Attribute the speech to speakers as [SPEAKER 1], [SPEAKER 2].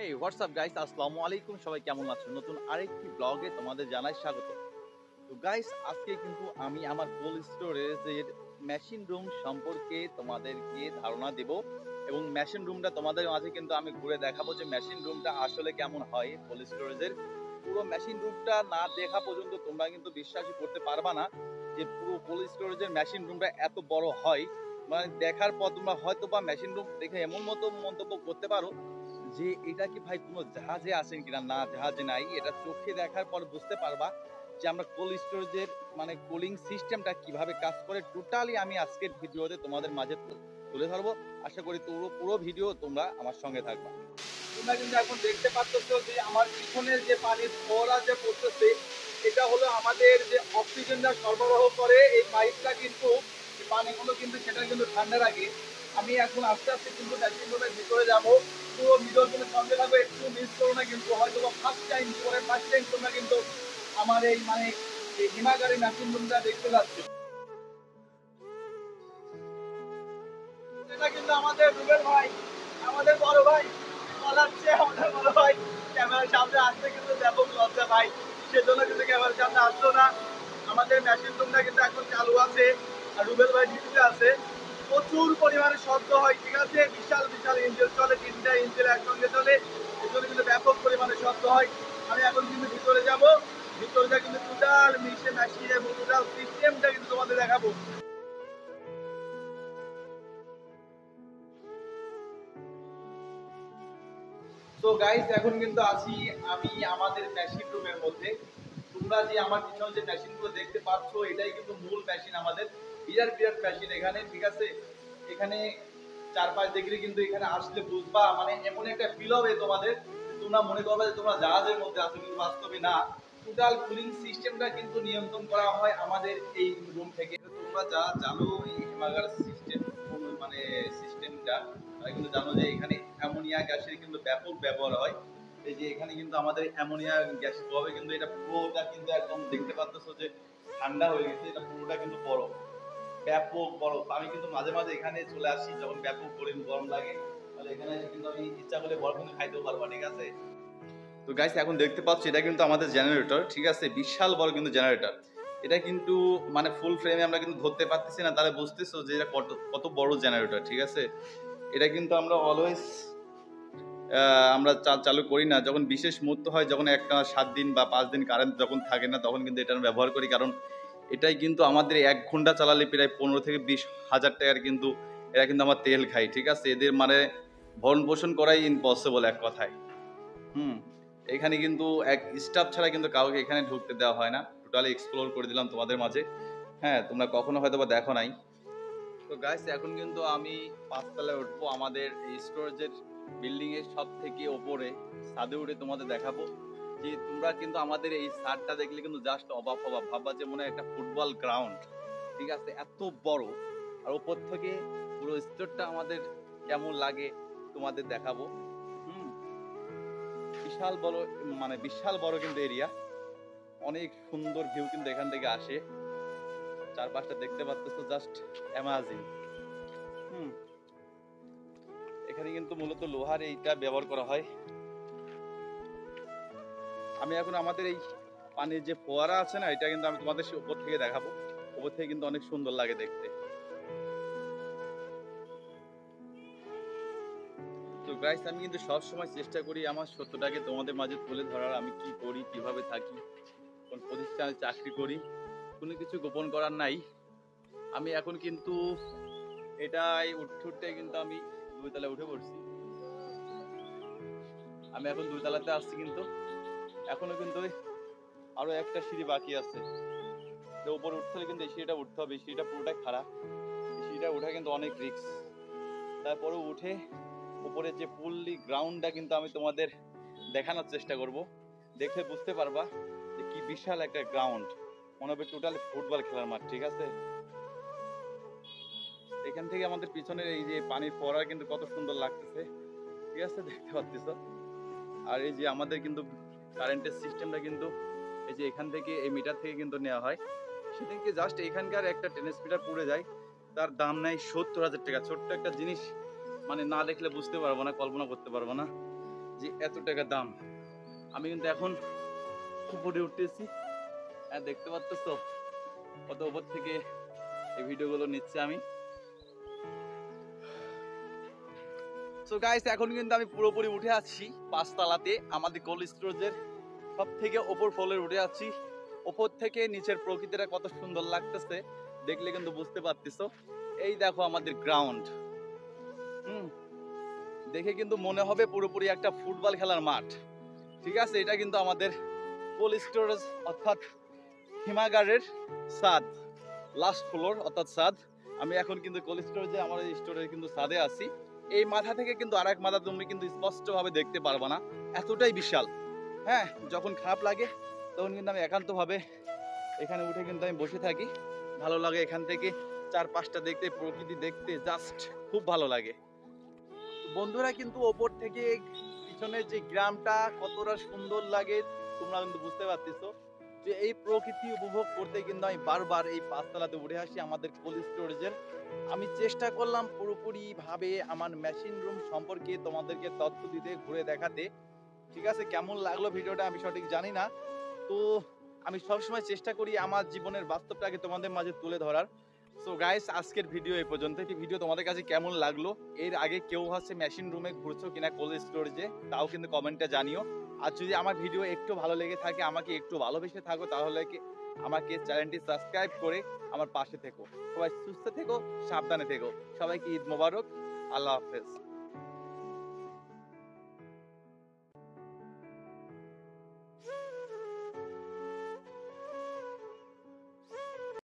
[SPEAKER 1] এই WhatsApp guys, আসসালামু আলাইকুম। সবাই কেমন আছো? নতুন আরেকটি ব্লগে তোমাদের জানাই স্বাগত। তো গাইস, আজকে কিন্তু আমি আমার কোল্ড স্টোরেজের মেশিন রুম সম্পর্কে তোমাদেরকে ধারণা দেব এবং মেশিন রুমটা তোমাদের মাঝে কিন্তু আমি ঘুরে দেখাবো যে মেশিন রুমটা আসলে কেমন হয় কোল্ড স্টোরেজের। পুরো মেশিন রুমটা না দেখা পর্যন্ত তোমরা কিন্তু বিশ্বাসই করতে পারবা না যে পুরো কোল্ড স্টোরেজের মেশিন রুমটা এত বড় হয়। মানে দেখার পর তোমরা হয়তো বা মেশিন রুম দেখে এমন মতো মন্তব্য করতে পারো যে এটা কি ভাই কোনো জাহাজে আছেন কিনা। না, জাহাজে নাই, এটা চোখে দেখার পর বুঝতে পারবা যে আমরা কোল্ড স্টোরেজের মানে কুলিং সিস্টেমটা কিভাবে কাজ করে টোটালি আমি আজকের ভিডিওতে তোমাদের মাঝে তুলে ধরবো। আশা করি পুরো পুরো ভিডিও তোমরা আমার সঙ্গে থাকবা। তোমরা কিন্তু এখন দেখতে পাচ্ছ যে আমার পিছনের যে পানির ফোয়ারা যে পড়তেছে, এটা হলো আমাদের যে অক্সিজেনটা সরবরাহ করে এই পাইপটা, কিন্তু পানিগুলো কিন্তু সেটা কিন্তু ঠান্ডা রাখে। আমি এখন আস্তে আস্তে কিন্তু মেশিন রুমের ভিতরে যাবো। পুরো ভিডিও কিন্তু সঙ্গে থাকবে, একটু মিস করো না কিন্তু। হয়তো ফার্স্ট টাইম তোমরা কিন্তু আমার এই মানে এই হিমাগারি মেশিন রুমটা দেখতে যাচ্ছে। এটা কিন্তু আমাদের রুবেল ভাই, আমাদের বড় ভাই বলাচ্ছে। আমাদের বড় ভাই ক্যামেরার সামনে আসতে কিন্তু ব্যাপক লজ্জা ভাই, সেজন্য কিন্তু ক্যামেরার সামনে আসলো না। আমাদের মেশিন রুমটা কিন্তু এখন চালু আছে আর রুবেল ভাই ডিউটিতে আছে। প্রচুর পরিমাণে শব্দ হয়, ঠিক আছে। বিশাল বিশাল ইঞ্জিন চলে, 3টা ইঞ্জিন একসঙ্গে চলে, এজন্য কিন্তু ব্যাপক পরিমাণে শব্দ হয়। আমি এখন কিন্তু ভিতরে যাব, ভিতরটা কিন্তু টোটাল মিশে মেশিন এবং টোটাল সিস্টেমটা কিন্তু তোমাদের দেখাবো। তো গাইস, এখন কিন্তু আছি আমি আমাদের মেশিন রুমের মধ্যে। তোমরা যে আমার পিছনে যে মেশিনগুলো দেখতে পাচ্ছ, এটাই কিন্তু মূল মেশিন আমাদের। বিরাট বিরাট মেশিন এখানে, ঠিক আছে। এখানে 4-5 ডিগ্রি কিন্তু এখানে আসলে বুঝবা, মানে এমন একটা ফিল হবে তোমাদের, তোমরা মনে করবে যে তোমরা জাহাজের মধ্যে আছো, কিন্তু বাস্তবে না। টোটাল কুলিং সিস্টেমটা কিন্তু নিয়ন্ত্রণ করা হয় আমাদের এই রুম থেকে। তোমরা যা জানো এই হিমাগার সিস্টেম মানে সিস্টেমটা, তারা কিন্তু জানো যে এখানে অ্যামোনিয়া গ্যাসের কিন্তু ব্যাপক ব্যবহার হয়। এই যে এখানে কিন্তু আমাদের অ্যামোনিয়া গ্যাস পাবে, কিন্তু এটা পুরোটা কিন্তু একদম দেখতে পাচ্ছ যে ঠান্ডা হয়ে গেছে। এটা পুরোটা কিন্তু বরফ, ব্যাপক বরফ। আমি কিন্তু মাঝে মাঝে এখানে চলে আসি যখন ব্যাপক গরম লাগে, তাহলে এখানে কিন্তু আমি ইচ্ছা করলে বরফ কিন্তু খাইতেও পারবো, ঠিক আছে। তো গাইস, এখন দেখতে পাচ্ছি এটা কিন্তু আমাদের জেনারেটর, ঠিক আছে। বিশাল বড় কিন্তু জেনারেটর। এটা কিন্তু মানে ফুল ফ্রেমে আমরা কিন্তু ধরতে পারতেছি না, তাহলে বুঝতেছো যে এটা কত কত বড় জেনারেটর, ঠিক আছে। এটা কিন্তু আমরা অলওয়েজ আমরা চালু করি না, যখন বিশেষ মুহূর্ত হয়, যখন একটা 7 দিন বা 5 দিন কারেন্ট যখন থাকে না, তখন কিন্তু এটা ব্যবহার করি। কারণ এটাই কিন্তু আমাদের 1 ঘন্টা চালালে প্রায় 15 থেকে 20 হাজার টাকার কিন্তু এরা কিন্তু আমার তেল খায়, ঠিক আছে। এদের মানে ভরণ পোষণ করাই ইম্পসিবল এক কথায়। হুম। এখানে কিন্তু এক স্টাফ ছাড়া কিন্তু কাউকে এখানে ঢুকতে দেওয়া হয় না। টোটালি এক্সপ্লোর করে দিলাম তোমাদের মাঝে। হ্যাঁ, তোমরা কখনো হয়তো বা দেখো নাই। তো গাইস, এখন কিন্তু আমি 5 তলায় উঠবো, আমাদের এই স্টোরেজের বিল্ডিং এর সব থেকে ওপরে ছাদে উঠে তোমাদের দেখাবো। যে তোমরা কিন্তু আমাদের এই ছাদটা দেখলে কিন্তু জাস্ট অবাক অবাক ভাববা যে মনে হয় একটা ফুটবল গ্রাউন্ড, ঠিক আছে, এত বড়। আর উপর থেকে পুরো স্টোরটা আমাদের কেমন লাগে তোমাদের দেখাবো। হুম। বিশাল বড়, মানে বিশাল বড় কিন্তু এরিয়া। অনেক সুন্দর ভিউ কিন্তু এখান থেকে আসে। চারপাশটা দেখতে পাচ্ছ জাস্ট অ্যামাজিং। হুম। এখানে কিন্তু মূলত লোহার এইটা ব্যবহার করা হয়। আমি এখন আমাদের এই পানির যে ফোয়ারা আছে না, এটা কিন্তু আমি তোমাদের উপর থেকে দেখাবো। উপর থেকে কিন্তু অনেক সুন্দর লাগে দেখতে। তো গাইস, আমি কিন্তু সবসময় চেষ্টা করি আমার সত্যটাকে তোমাদের মাঝে তুলে ধরার। আমি কি করি, কিভাবে থাকি, কোন প্রতিষ্ঠানে চাকরি করি, কোনো কিছু গোপন করার নাই। আমি এখন কিন্তু এটাই উঠতে কিন্তু আমি 2 তলায় উঠে পড়ছি। আমি এখন 2 তলাতে আসছি, কিন্তু এখনো কিন্তু আরো একটা সিঁড়ি বাকি আছে। তো উপরে উঠতে হলে কিন্তু এই সিঁড়িটা উঠতে হবে। এই সিঁড়িটা পুরোটাই খারাপ, এই সিঁড়িটা ওঠা কিন্তু অনেক রিস্ক। তারপরে উঠে উপরের যে পুললি গ্রাউন্ডটা কিন্তু আমি তোমাদের দেখানোর চেষ্টা করব। দেখে বুঝতে পারবা যে কি বিশাল একটা গ্রাউন্ড, মনে হবে টোটাল ফুটবল খেলার মাঠ, ঠিক আছে। এখান থেকে আমাদের পিছনের এই যে পানির ফোয়ারা কিন্তু কত সুন্দর লাগতেছে, ঠিক আছে, দেখতে পাচ্ছিস। আর এই যে আমাদের কিন্তু কারেন্টের সিস্টেমটা কিন্তু এই যে এখান থেকে এই মিটার থেকে কিন্তু নেওয়া হয়। সেদিনকে জাস্ট এখানকার একটা ট্রান্সমিটার পুড়ে যায়, তার দাম নেয় 70,000 টাকা। ছোট্ট একটা জিনিস, মানে না দেখলে বুঝতে পারবো না, কল্পনা করতে পারবো না। যে এত টাকা দাম। আমি কিন্তু এখন উপরে উঠতেছি, দেখতে পাচ্ছ কত উপর থেকে এই ভিডিওগুলো নিচ্ছে আমি। সো গাইস, এখন কিন্তু আমি পুরোপুরি উঠে আছি 5 তলাতে, আমাদের কোল্ড স্টোরেজের সব থেকে ওপর ফ্লোরে উঠে আছি। ওপর থেকে নিচের প্রকৃতিটা কত সুন্দর লাগতেছে দেখলে কিন্তু বুঝতে পারতেছো। এই দেখো আমাদের গ্রাউন্ড, দেখে কিন্তু মনে হবে পুরোপুরি একটা ফুটবল খেলার মাঠ। ঠিক আছে, এটা কিন্তু আমাদের কোল্ড স্টোরেজ অর্থাৎ হিমাগারের ছাদ, লাস্ট ফ্লোর অর্থাৎ ছাদ। আমি এখন কিন্তু কোল্ড স্টোরেজে, আমার স্টোরের কিন্তু ছাদে আছি। এই মাথা থেকে কিন্তু আরেক মাথা তুমি কিন্তু স্পষ্টভাবে দেখতে পারবা না, এতটাই বিশাল। হ্যাঁ, যখন খারাপ লাগে তখন কিন্তু আমি একান্তভাবে এখানে উঠে কিন্তু আমি বসে থাকি। ভালো লাগে এখান থেকে চারপাশটা দেখতে, প্রকৃতি দেখতে জাস্ট খুব ভালো লাগে। বন্ধুরা কিন্তু ওপর থেকে পিছনে যে গ্রামটা কতটা সুন্দর লাগে তোমরা কিন্তু বুঝতে পারতেছো। যে এই প্রকৃতি উপভোগ করতে কিন্তু আমি বারবার এই 5 তলাতে উঠে আসি আমাদের কোল্ড স্টোরেজের। আমি চেষ্টা করলাম পুরোপুরি ভাবে আমার মেশিন রুম সম্পর্কে তোমাদেরকে তথ্য দিতে, ঘুরে দেখাতে। ঠিক আছে, কেমন লাগলো ভিডিওটা আমি সঠিক জানি না। তো আমি সবসময় চেষ্টা করি আমার জীবনের বাস্তবটাকে তোমাদের মাঝে তুলে ধরার। সো গাইস, আজকের ভিডিও এই পর্যন্ত। এই ভিডিও তোমাদের কাছে কেমন লাগলো, এর আগে কেউ হচ্ছে মেশিন রুমে ঘুরছো কিনা কোল্ড স্টোরেজে, তাও কিন্তু কমেন্টে জানিও। আর যদি আমার ভিডিও একটু ভালো লেগে থাকে, আমাকে একটু ভালোবেসে থাকো, তাহলে কি আমাকে চ্যানেলটি সাবস্ক্রাইব করে আমার পাশে থেকো। সবাই সুস্থ থেকো, সাবধানে থেকো। সবাইকে ঈদ মোবারক, আল্লাহ হাফেজ।